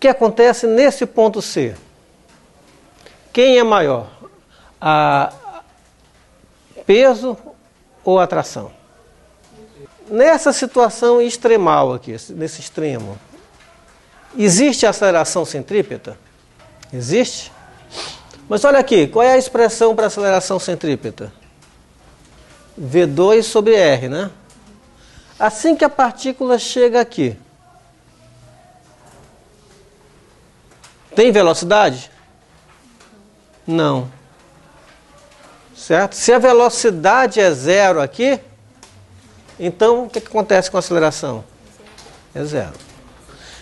que acontece nesse ponto C? Quem é maior? Peso ou atração? Nessa situação extremal aqui, nesse extremo, existe aceleração centrípeta? Existe? Mas olha aqui, qual é a expressão para aceleração centrípeta? V2 sobre R, né? Assim que a partícula chega aqui, tem velocidade? Não. Certo? Se a velocidade é zero aqui, então o que acontece com a aceleração? É zero.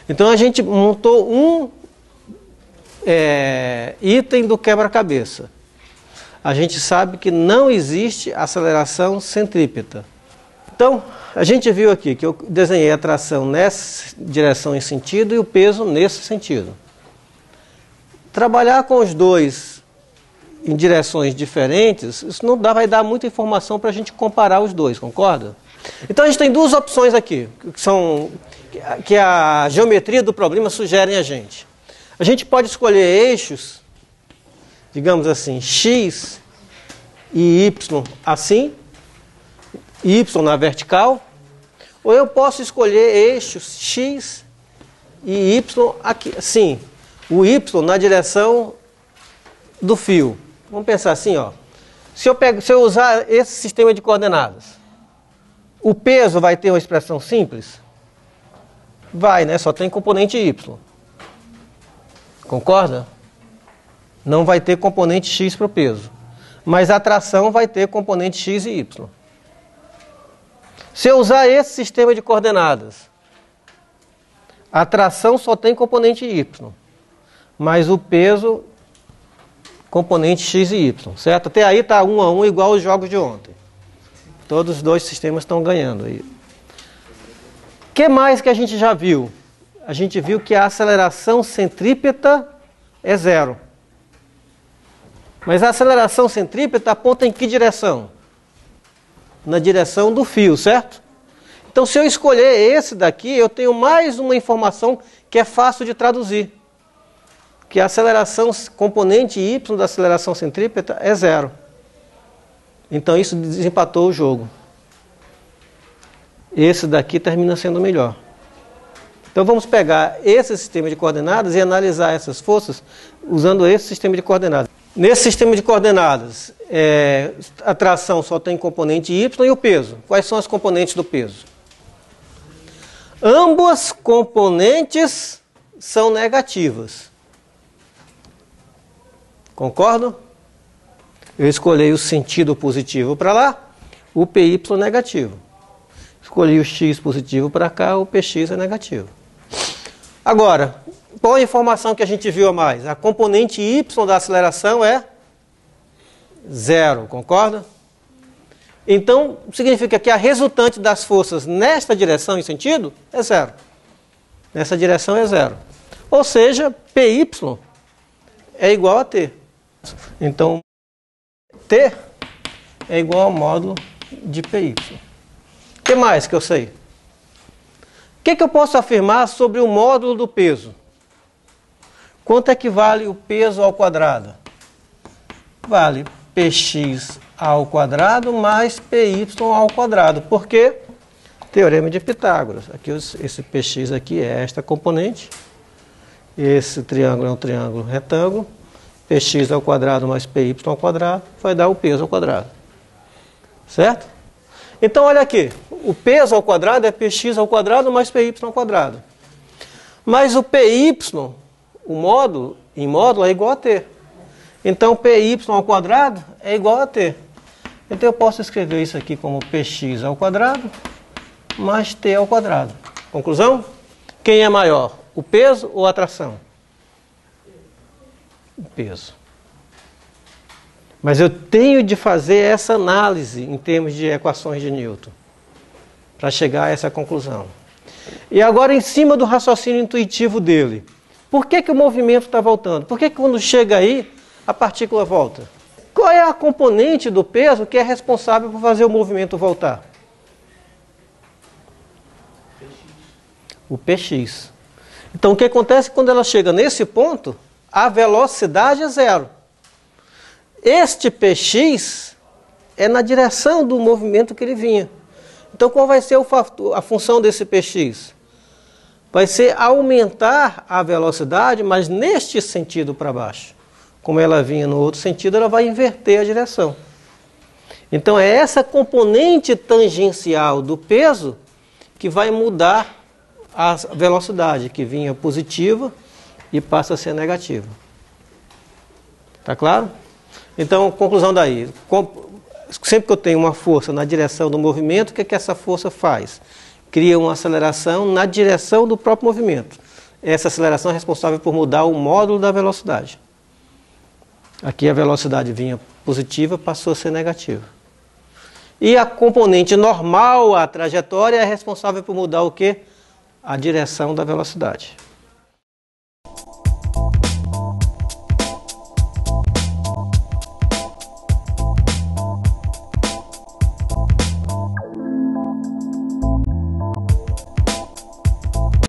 Então a gente montou um item do quebra-cabeça. A gente sabe que não existe aceleração centrípeta. Então, a gente viu aqui que eu desenhei a tração nessa direção e sentido e o peso nesse sentido. Trabalhar com os dois em direções diferentes, isso não vai dar muita informação para a gente comparar os dois, concorda? Então a gente tem duas opções aqui, que a geometria do problema sugere a gente. A gente pode escolher eixos, digamos assim, x e y assim, y na vertical, ou eu posso escolher eixos x e y aqui, assim, o y na direção do fio. Vamos pensar assim, ó. Se eu usar esse sistema de coordenadas, o peso vai ter uma expressão simples? Vai, né? Só tem componente y. Concorda? Não vai ter componente x para o peso. Mas a tração vai ter componente x e y. Se eu usar esse sistema de coordenadas, a tração só tem componente y. Mas o peso, componente x e y. Certo? Até aí está 1 a 1 igual aos jogos de ontem. Todos os dois sistemas estão ganhando aí. O que mais que a gente já viu? A gente viu que a aceleração centrípeta é zero. Mas a aceleração centrípeta aponta em que direção? Na direção do fio, certo? Então, se eu escolher esse daqui, eu tenho mais uma informação que é fácil de traduzir. Que a aceleração, componente y da aceleração centrípeta é zero. Então, isso desempatou o jogo. Esse daqui termina sendo melhor. Então vamos pegar esse sistema de coordenadas e analisar essas forças usando esse sistema de coordenadas. Nesse sistema de coordenadas, a tração só tem componente y e o peso. Quais são as componentes do peso? Ambas componentes são negativas. Concordam? Eu escolhi o sentido positivo para lá, o PY negativo. Escolhi o x positivo para cá, o PX é negativo. Agora, qual a informação que a gente viu a mais? A componente y da aceleração é zero, concorda? Então, significa que a resultante das forças nesta direção e sentido é zero. Nessa direção é zero. Ou seja, PY é igual a T. Então, T é igual ao módulo de PY. O que mais que eu sei? O que eu posso afirmar sobre o módulo do peso? Quanto é que vale o peso ao quadrado? Vale px ao quadrado mais py ao quadrado. Por quê? Teorema de Pitágoras. Aqui, esse px aqui é esta componente. Esse triângulo é um triângulo retângulo. Px ao quadrado mais py ao quadrado vai dar o peso ao quadrado. Certo? Então, olha aqui, o peso ao quadrado é px ao quadrado mais py ao quadrado. Mas o py, o módulo, em módulo, é igual a t. Então, py ao quadrado é igual a t. Então, eu posso escrever isso aqui como px ao quadrado mais t ao quadrado. Conclusão? Quem é maior, o peso ou a tração? O peso. Mas eu tenho de fazer essa análise em termos de equações de Newton para chegar a essa conclusão. E agora, em cima do raciocínio intuitivo dele, por que o movimento está voltando? Por que quando chega aí, a partícula volta? Qual é a componente do peso que é responsável por fazer o movimento voltar? O px. Então o que acontece quando ela chega nesse ponto? A velocidade é zero. Este px é na direção do movimento que ele vinha. Então qual vai ser a função desse px? Vai ser aumentar a velocidade, mas neste sentido para baixo. Como ela vinha no outro sentido, ela vai inverter a direção. Então é essa componente tangencial do peso que vai mudar a velocidade, que vinha positiva e passa a ser negativa. Tá claro? Então, conclusão daí. Sempre que eu tenho uma força na direção do movimento, o que é que essa força faz? Cria uma aceleração na direção do próprio movimento. Essa aceleração é responsável por mudar o módulo da velocidade. Aqui a velocidade vinha positiva, passou a ser negativa. E a componente normal, a trajetória, é responsável por mudar o quê? A direção da velocidade.